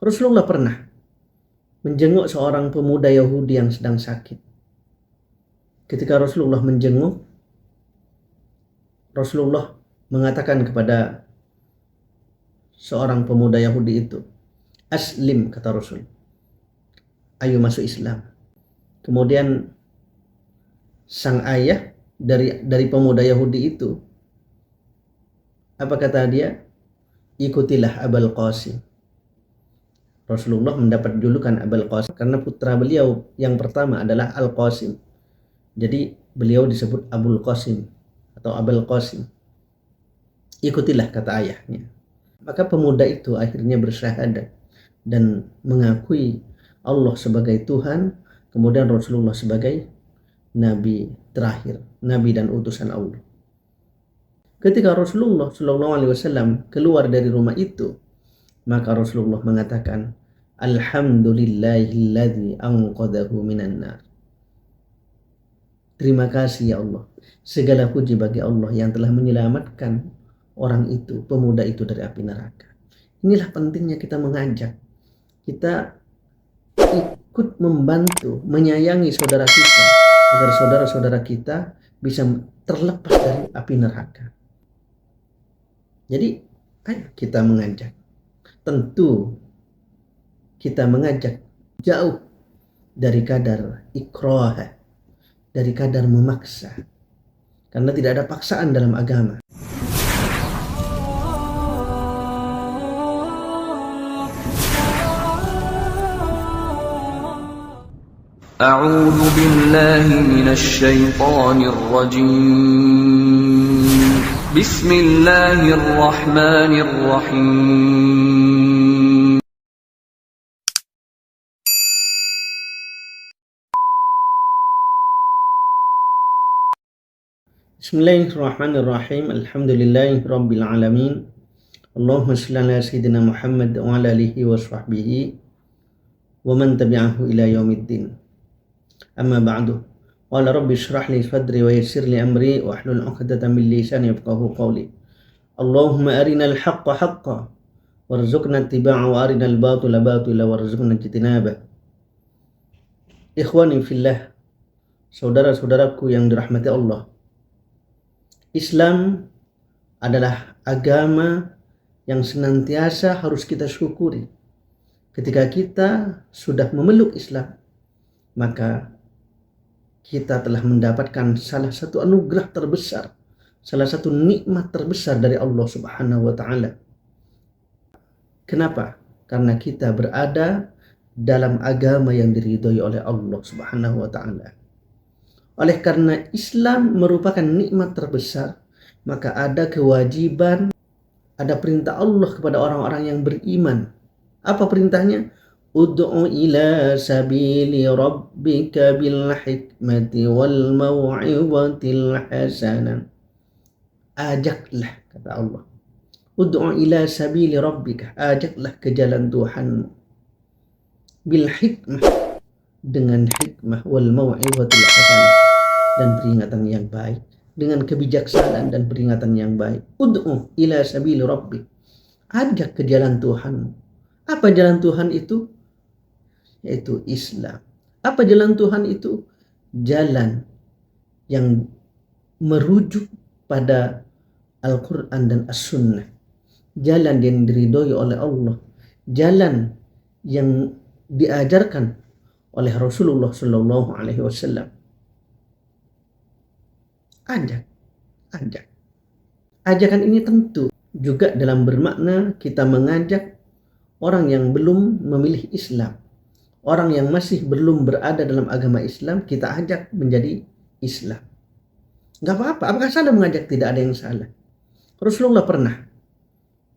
Rasulullah pernah menjenguk seorang pemuda Yahudi yang sedang sakit. Ketika Rasulullah menjenguk, Rasulullah mengatakan kepada seorang pemuda Yahudi itu, "Aslim," kata Rasul, "ayo masuk Islam." Kemudian sang ayah dari pemuda Yahudi itu, apa kata dia? "Ikutilah Abul Qasim." Rasulullah mendapat julukan Abul Qasim karena putra beliau yang pertama adalah Al Qasim. Jadi beliau disebut Abul Qasim atau Abul Qasim. Ikutilah, kata ayahnya. Maka pemuda itu akhirnya bersyahadat dan mengakui Allah sebagai Tuhan, kemudian Rasulullah sebagai Nabi terakhir, Nabi dan utusan Allah. Ketika Rasulullah SAW keluar dari rumah itu, maka Rasulullah mengatakan, "Alhamdulillahilladzi anqadhahu minan nar." Terima kasih ya Allah. Segala puji bagi Allah yang telah menyelamatkan orang itu, pemuda itu, dari api neraka. Inilah pentingnya kita mengajak. Kita ikut membantu, menyayangi saudara kita agar saudara-saudara kita bisa terlepas dari api neraka. Jadi, ayo kita mengajak. Tentu kita mengajak jauh dari kadar ikrah, dari kadar memaksa. Karena tidak ada paksaan dalam agama. أعوذ بالله من الشيطان الرجيم بسم الله الرحمن الرحيم Bismillahirrahmanirrahim. Alhamdulillahi rabbil alamin. Allahumma shalli ala sayyidina Muhammad wa ala alihi wa sahbihi wa man tabi'ahu ila yaumiddin. Amma ba'du. Qala rabbi shrah li sadri wa yassir li amri wa hlul 'uqdatam min lisani yafqahu qawli. Allahumma arinal haqqa haqqan warzuqna ittiba'a wa arinal batila batila warzuqna ijtinabah. Ikhwani fillah, saudara-saudaraku yang dirahmati Allah. Islam adalah agama yang senantiasa harus kita syukuri. Ketika kita sudah memeluk Islam, maka kita telah mendapatkan salah satu anugerah terbesar, salah satu nikmat terbesar dari Allah Subhanahu wa taala. Kenapa? Karena kita berada dalam agama yang diridhoi oleh Allah Subhanahu wa taala. Oleh karena Islam merupakan nikmat terbesar, maka ada kewajiban, ada perintah Allah kepada orang-orang yang beriman. Apa perintahnya? Ud'u ila sabili rabbika bil hikmati wal mau'izatil hasanah. Ajaklah, kata Allah. Ud'u ila sabili rabbika, ajaklah ke jalan Tuhanmu. Bil hikmah, dengan hikmah, wal mau'izatil hasanah, dan peringatan yang baik, dengan kebijaksanaan dan peringatan yang baik. Ud'u ila sabili rabbik, ajak ke jalan Tuhanmu. Apa jalan Tuhan itu? Yaitu Islam. Apa jalan Tuhan itu? Jalan yang merujuk pada Al-Quran dan As-Sunnah. Jalan yang diridhoi oleh Allah. Jalan yang diajarkan oleh Rasulullah Sallallahu Alaihi Wasallam. Ajak. Ajakan ini tentu juga dalam bermakna kita mengajak orang yang belum memilih Islam. Orang yang masih belum berada dalam agama Islam, kita ajak menjadi Islam. Gak apa-apa, apakah salah mengajak? Tidak ada yang salah. Rasulullah pernah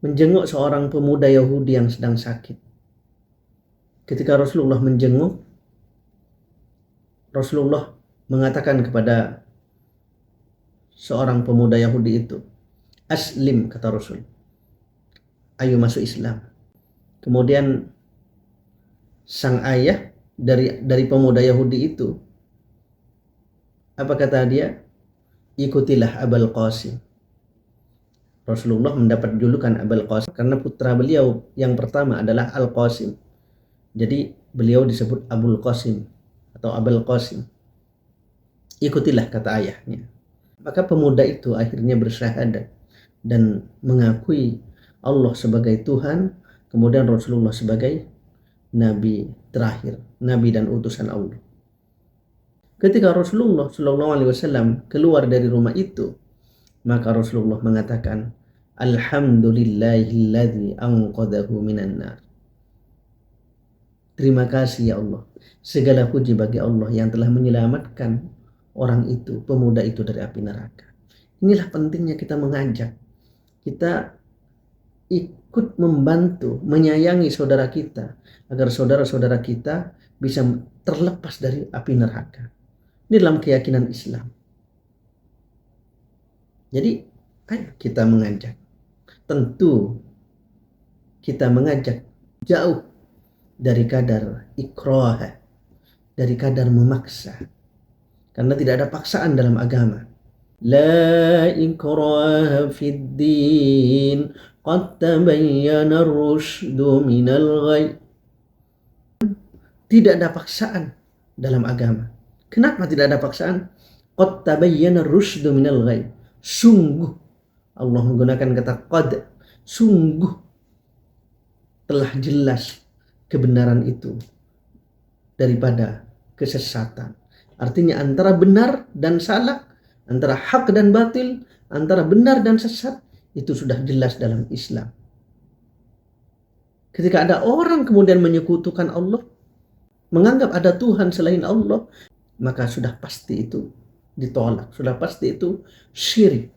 menjenguk seorang pemuda Yahudi yang sedang sakit. Ketika Rasulullah menjenguk, Rasulullah mengatakan kepada seorang pemuda Yahudi itu, "Aslim," kata Rasul, "ayo masuk Islam." Kemudian sang ayah dari pemuda Yahudi itu, apa kata dia? Ikutilah Abul Qasim. Rasulullah mendapat julukan Abul Qasim karena putra beliau yang pertama adalah Al-Qasim. Jadi beliau disebut Abul Qasim atau Abul Qasim. Ikutilah kata ayahnya. Maka pemuda itu akhirnya bersyahadat dan mengakui Allah sebagai Tuhan, kemudian Rasulullah sebagai Nabi terakhir, Nabi dan utusan Allah. Ketika Rasulullah SAW keluar dari rumah itu, maka Rasulullah mengatakan, Alhamdulillahilladzi anqadahu minan nar. Terima kasih ya Allah. Segala puji bagi Allah yang telah menyelamatkan orang itu, pemuda itu dari api neraka. Inilah pentingnya kita mengajak. Kita ikut membantu, menyayangi saudara kita agar saudara-saudara kita bisa terlepas dari api neraka. Ini dalam keyakinan Islam. Jadi, ayo kita mengajak. Tentu kita mengajak jauh dari kadar ikrah, dari kadar memaksa. Karena tidak ada paksaan dalam agama. La ikraha fid din, qad tabayyana ar-rusydu minal ghayy. Tidak ada paksaan dalam agama. Kenapa tidak ada paksaan? Qad tabayyana ar-rusydu minal ghayy. Sungguh, Allah menggunakan kata qad, sungguh telah jelas kebenaran itu daripada kesesatan. Artinya antara benar dan salah, antara hak dan batil, antara benar dan sesat, itu sudah jelas dalam Islam. Ketika ada orang kemudian menyekutukan Allah, menganggap ada Tuhan selain Allah, maka sudah pasti itu ditolak, sudah pasti itu syirik.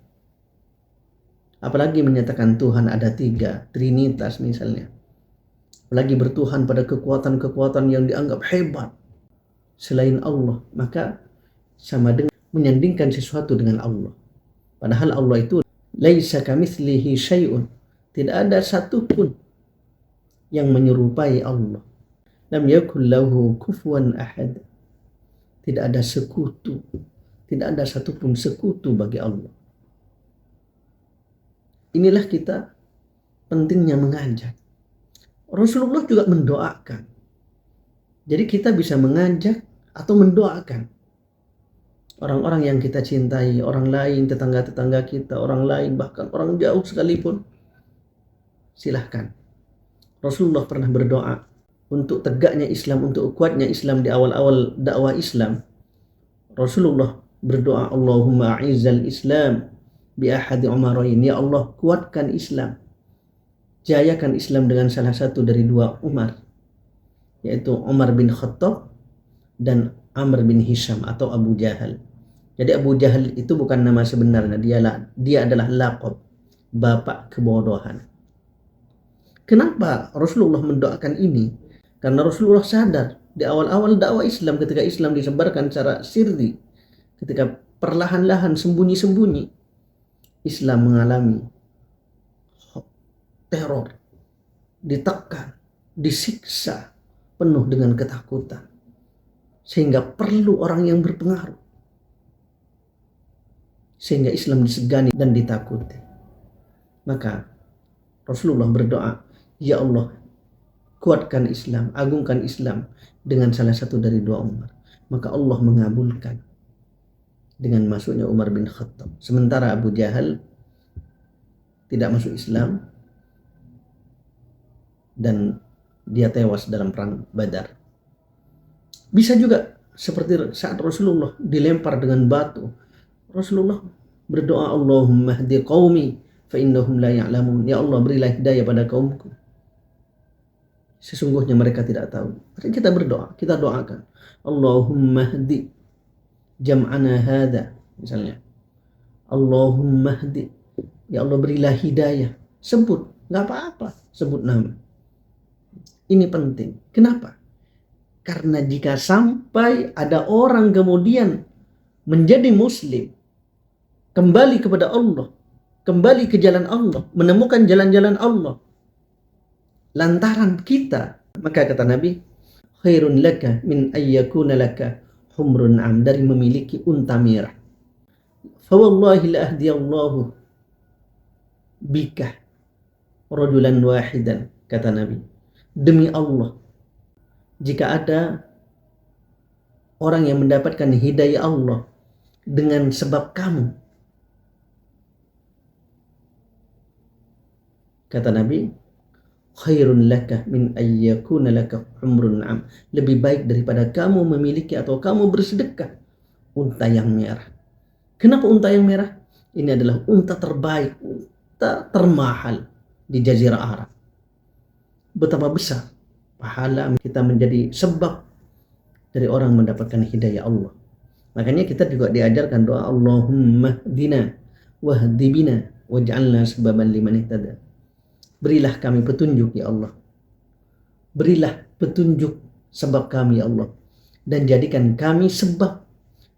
Apalagi menyatakan Tuhan ada 3, Trinitas misalnya. Apalagi bertuhan pada kekuatan-kekuatan yang dianggap hebat selain Allah, maka sama dengan menyandingkan sesuatu dengan Allah. Padahal Allah itu laisa kamitslihi syai'un. Tidak ada satupun yang menyerupai Allah. Lam yakul lahu kufuwan ahad. Tidak ada sekutu. Tidak ada satupun sekutu bagi Allah. Inilah kita pentingnya mengajak. Rasulullah juga mendoakan. Jadi kita bisa mengajak atau mendoakan orang-orang yang kita cintai, orang lain, tetangga-tetangga kita, orang lain, bahkan orang jauh sekalipun. Silahkan. Rasulullah pernah berdoa untuk tegaknya Islam, untuk kuatnya Islam di awal-awal dakwah Islam. Rasulullah berdoa, Allahumma a'izzal Islam bi ahadi umarain. Ya Allah, kuatkan Islam, jayakan Islam dengan salah satu dari 2 Umar, yaitu Umar bin Khattab dan Amr bin Hisham atau Abu Jahal. Jadi Abu Jahal itu bukan nama sebenarnya, dia adalah laqab, bapak kebodohan. Kenapa Rasulullah mendoakan ini? Karena Rasulullah sadar di awal-awal dakwah Islam, ketika Islam disebarkan secara sirri, ketika perlahan-lahan sembunyi-sembunyi, Islam mengalami teror, ditekan, disiksa, penuh dengan ketakutan. Sehingga perlu orang yang berpengaruh. Sehingga Islam disegani dan ditakuti. Maka Rasulullah berdoa, Ya Allah, kuatkan Islam, agungkan Islam dengan salah satu dari 2 Umar. Maka Allah mengabulkan dengan masuknya Umar bin Khattab. Sementara Abu Jahal tidak masuk Islam dan dia tewas dalam perang Badar. Bisa juga seperti saat Rasulullah dilempar dengan batu. Rasulullah berdoa, Allahumma hdi qaumi fa innahum la ya'lamun. Ya Allah, berilah hidayah pada kaumku, sesungguhnya mereka tidak tahu. Mari kita berdoa, kita doakan. Allahumma hdi jam'ana hadha, misalnya. Allahumma hdi. Ya Allah, berilah hidayah. Sebut, nggak apa-apa, sebut nama. Ini penting. Kenapa? Karena jika sampai ada orang kemudian menjadi muslim, kembali kepada Allah, kembali ke jalan Allah, menemukan jalan-jalan Allah, lantaran kita, maka kata Nabi, khairun laka min ayyakuna laka humrun am, dari memiliki unta merah. Fa wallahi la ahdiyallahu bika rajulan wahidan, kata Nabi. Demi Allah, jika ada orang yang mendapatkan hidayah Allah dengan sebab kamu, kata Nabi, khairun laka min ayyakuna laka umrun am. Lebih baik daripada kamu memiliki atau kamu bersedekah unta yang merah. Kenapa unta yang merah? Ini adalah unta terbaik, unta termahal di Jazirah Arab. Betapa besar pahala kita menjadi sebab dari orang mendapatkan hidayah Allah. Makanya kita juga diajarkan doa Allahumma hdina wahdi bina waj'alna sababan liman ihtada. Berilah kami petunjuk ya Allah. Berilah petunjuk sebab kami ya Allah, dan jadikan kami sebab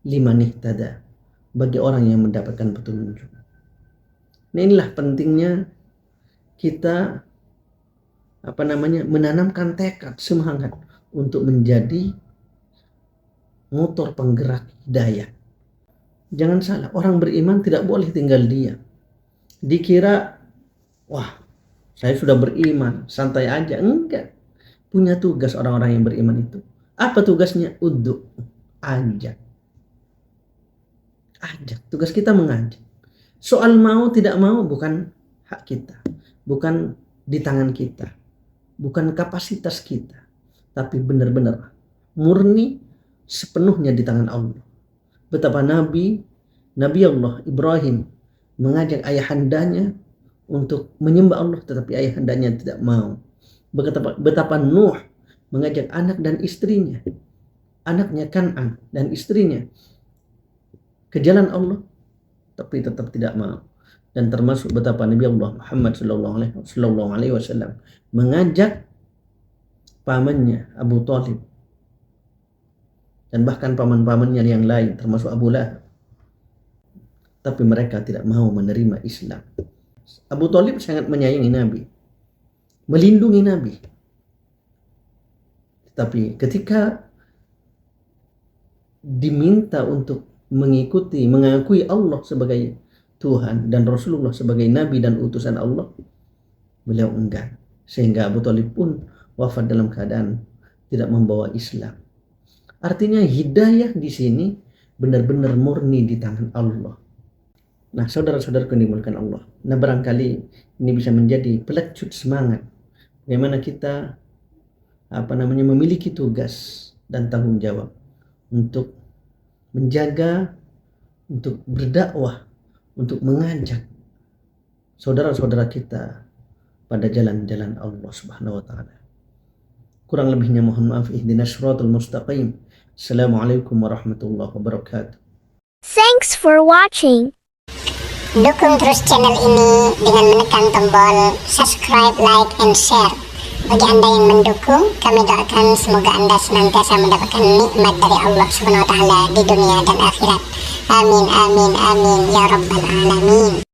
liman ihtada, bagi orang yang mendapatkan petunjuk. Nah, inilah pentingnya kita menanamkan tekad, semangat untuk menjadi motor penggerak hidayah. Jangan salah, orang beriman tidak boleh tinggal diam. Dikira, wah, saya sudah beriman, santai aja. Enggak. Punya tugas orang-orang yang beriman itu. Apa tugasnya? Udhu, ajak. Ajak. Tugas kita mengajak. Soal mau tidak mau bukan hak kita, bukan di tangan kita, bukan kapasitas kita, tapi benar-benar murni sepenuhnya di tangan Allah. Betapa Nabi Allah Ibrahim mengajak ayahandanya untuk menyembah Allah, tetapi ayahandanya tidak mau. Betapa Nuh mengajak anak dan istrinya, anaknya Kan'an dan istrinya, ke jalan Allah, tapi tetap tidak mau. Dan termasuk betapa Nabi Allah Muhammad sallallahu alaihi wasallam mengajak pamannya Abu Talib dan bahkan paman-pamannya yang lain termasuk Abu Lahab, tapi mereka tidak mau menerima Islam. Abu Talib sangat menyayangi Nabi, melindungi Nabi, tetapi ketika diminta untuk mengakui Allah sebagai Tuhan dan Rasulullah sebagai Nabi dan utusan Allah, beliau enggan, sehingga Abu Talib pun wafat dalam keadaan tidak membawa Islam. Artinya hidayah di sini benar-benar murni di tangan Allah. Nah, saudara-saudaraku yang dimuliakan Allah, nah barangkali ini bisa menjadi pelecut semangat bagaimana kita memiliki tugas dan tanggung jawab untuk menjaga, untuk berdakwah, untuk mengajak saudara-saudara kita pada jalan-jalan Allah Subhanahu wa taala. Kurang lebihnya mohon maaf. Ihdinas shiratal mustaqim. Assalamualaikum warahmatullahi wabarakatuh. Thanks for watching. Dukung terus channel ini dengan menekan tombol subscribe, like, and share. Bagi Anda yang mendukung, kami doakan semoga Anda senantiasa mendapatkan nikmat dari Allah Subhanahu wa taala di dunia dan akhirat. Amin amin amin ya rabbal alamin.